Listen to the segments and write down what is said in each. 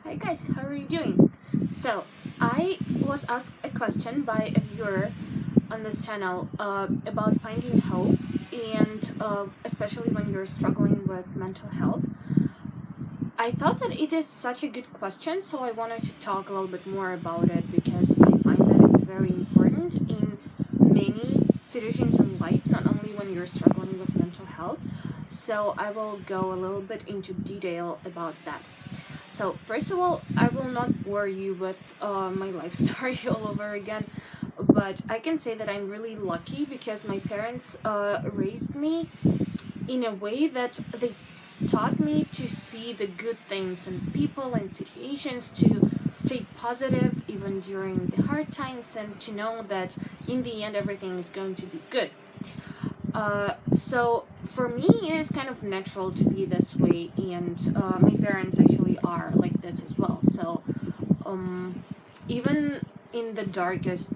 Hi guys, how are you doing? So, I was asked a question by a viewer on this channel about finding hope and especially when you're struggling with mental health. I thought that it is such a good question, so I wanted to talk a little bit more about it because I find that it's very important in many situations in life, not only when you're struggling with mental health. So, I will go a little bit into detail about that. So, first of all, I will not bore you with my life story all over again, but I can say that I'm really lucky because my parents raised me in a way that they taught me to see the good things in people and situations, to stay positive even during the hard times, and to know that in the end everything is going to be good. So for me, it is kind of natural to be this way, and my parents actually are like this as well. So um, even in the darkest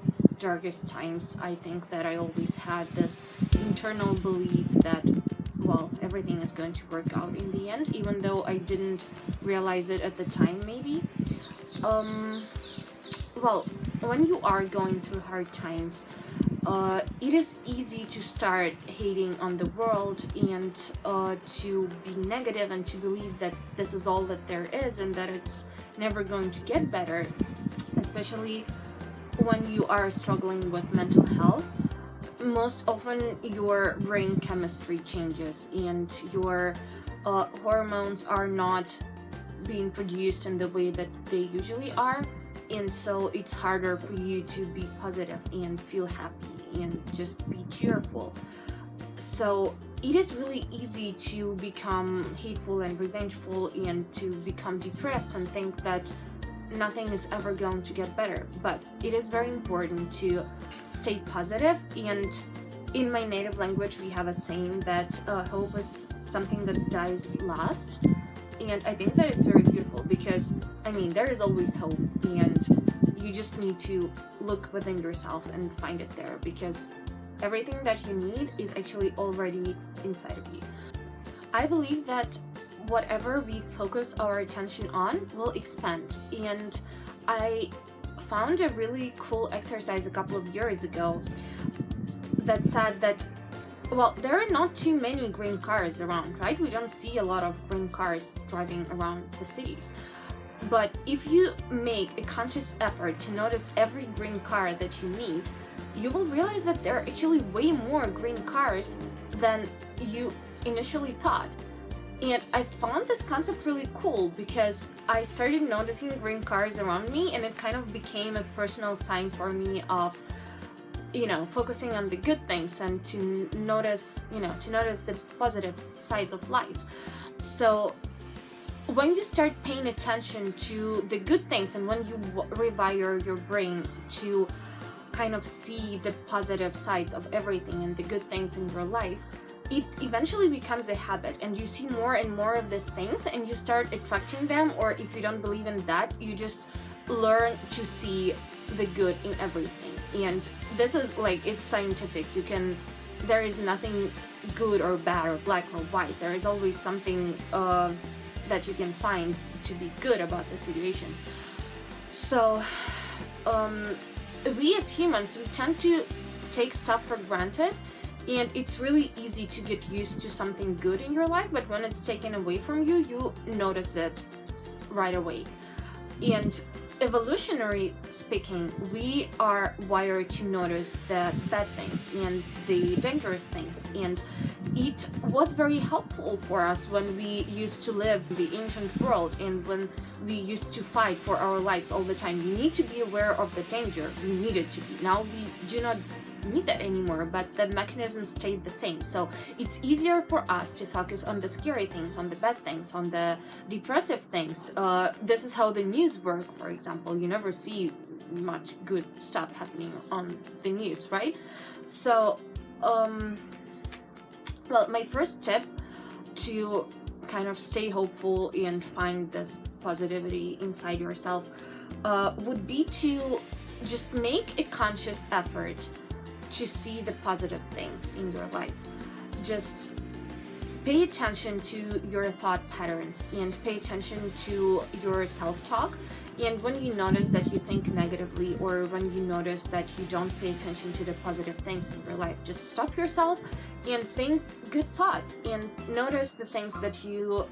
times, I think that I always had this internal belief that everything is going to work out in the end, even though I didn't realize it at the time. Maybe um, well, when you are going through hard times, it is easy to start hating on the world and to be negative and to believe that this is all that there is and that it's never going to get better, especially when you are struggling with mental health. Most often, your brain chemistry changes and your hormones are not being produced in the way that they usually are, and so it's harder for you to be positive and feel happy and just be cheerful. So it is really easy to become hateful and revengeful and to become depressed and think that nothing is ever going to get better. But it is very important to stay positive, and in my native language we have a saying that hope is something that dies last, and I think that it's very beautiful because I mean there is always hope, and you just need to look within yourself and find it there because everything that you need is actually already inside of you. I believe that whatever we focus our attention on will expand, and I found a really cool exercise a couple of years ago that said that there are not too many green cars around, right? We don't see a lot of green cars driving around the cities. But if you make a conscious effort to notice every green car that you meet, you will realize that there are actually way more green cars than you initially thought. And I found this concept really cool because I started noticing green cars around me, and it kind of became a personal sign for me of focusing on the good things and to notice the positive sides of life. So when you start paying attention to the good things and when you rewire your brain to kind of see the positive sides of everything and the good things in your life, it eventually becomes a habit, and you see more and more of these things and you start attracting them. Or if you don't believe in that, you just learn to see the good in everything. And this is it's scientific. There is nothing good or bad or black or white. There is always something that you can find to be good about the situation. So we as humans, we tend to take stuff for granted, and it's really easy to get used to something good in your life, but when it's taken away from you, you notice it right away. And evolutionary speaking, we are wired to notice the bad things and the dangerous things, and it was very helpful for us when we used to live in the ancient world and when we used to fight for our lives all the time. We need to be aware of the danger. We needed to be. Now we do not need that anymore, but the mechanism stayed the same. So it's easier for us to focus on the scary things, on the bad things, on the depressive things. This is how the news work, for example. You never see much good stuff happening on the news, right? So my first tip to kind of stay hopeful and find this positivity inside yourself would be to just make a conscious effort to see the positive things in your life. Just pay attention to your thought patterns and pay attention to your self-talk. And when you notice that you think negatively, or when you notice that you don't pay attention to the positive things in your life, just stop yourself and think good thoughts and notice the things that you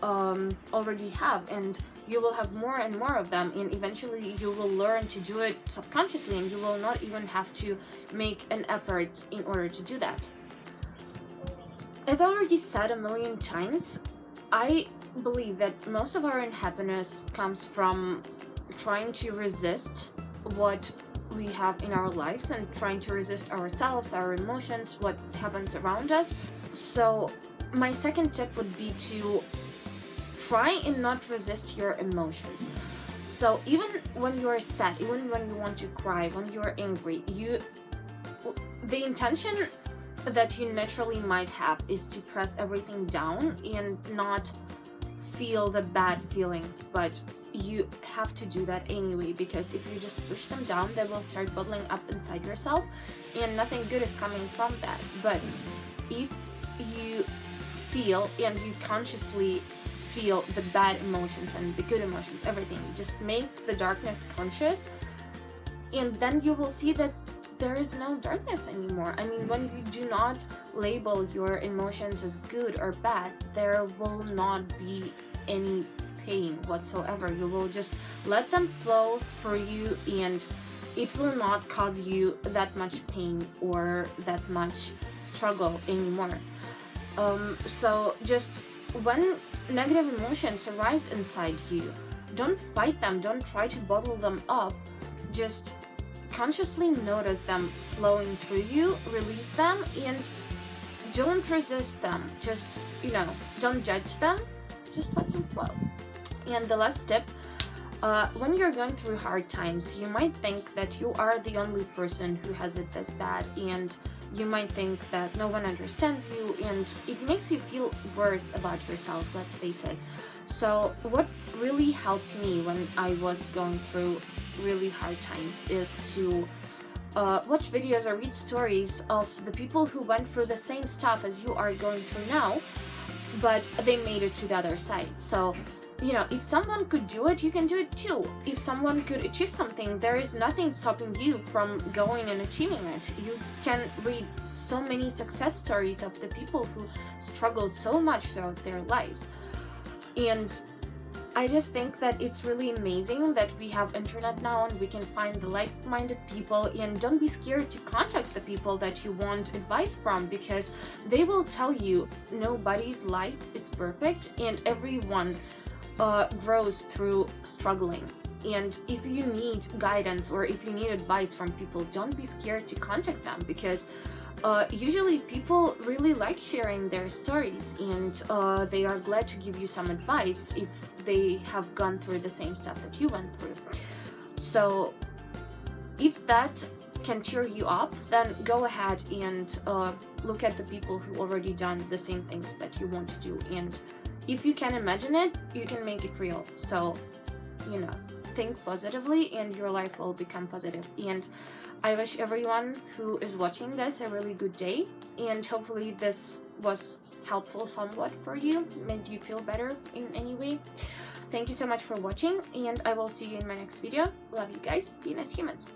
already have, and you will have more and more of them, and eventually you will learn to do it subconsciously, and you will not even have to make an effort in order to do that. As I already said a million times, I believe that most of our unhappiness comes from trying to resist what we have in our lives and trying to resist ourselves, our emotions, what happens around us. So my second tip would be to try and not resist your emotions. So even when you're sad, even when you want to cry, when you're angry, the intention that you naturally might have is to press everything down and not feel the bad feelings, but you have to do that anyway, because if you just push them down, they will start bubbling up inside yourself and nothing good is coming from that. But if you feel and you consciously feel the bad emotions and the good emotions, everything, just make the darkness conscious, and then you will see that there is no darkness anymore. I mean, when you do not label your emotions as good or bad, there will not be any pain whatsoever. You will just let them flow for you, and it will not cause you that much pain or that much struggle anymore. So just when negative emotions arise inside you, don't fight them, don't try to bottle them up, just consciously notice them flowing through you, release them, and don't resist them. Just, don't judge them, just let them flow. And the last tip, when you're going through hard times, you might think that you are the only person who has it this bad, and you might think that no one understands you, and it makes you feel worse about yourself, let's face it. So what really helped me when I was going through really hard times is to watch videos or read stories of the people who went through the same stuff as you are going through now, but they made it to the other side. So if someone could do it, you can do it too. If someone could achieve something, there is nothing stopping you from going and achieving it. You can read so many success stories of the people who struggled so much throughout their lives. And I just think that it's really amazing that we have internet now and we can find the like-minded people, and don't be scared to contact the people that you want advice from, because they will tell you nobody's life is perfect and everyone grows through struggling. And if you need guidance or if you need advice from people, don't be scared to contact them, because usually people really like sharing their stories, and they are glad to give you some advice if they have gone through the same stuff that you went through. So if that can cheer you up, then go ahead and look at the people who already done the same things that you want to do, and if you can imagine it, you can make it real. So think positively and your life will become positive. And I wish everyone who is watching this a really good day, and hopefully this was helpful somewhat for you, made you feel better in any way. Thank you so much for watching, and I will see you in my next video. Love you guys. Be nice humans.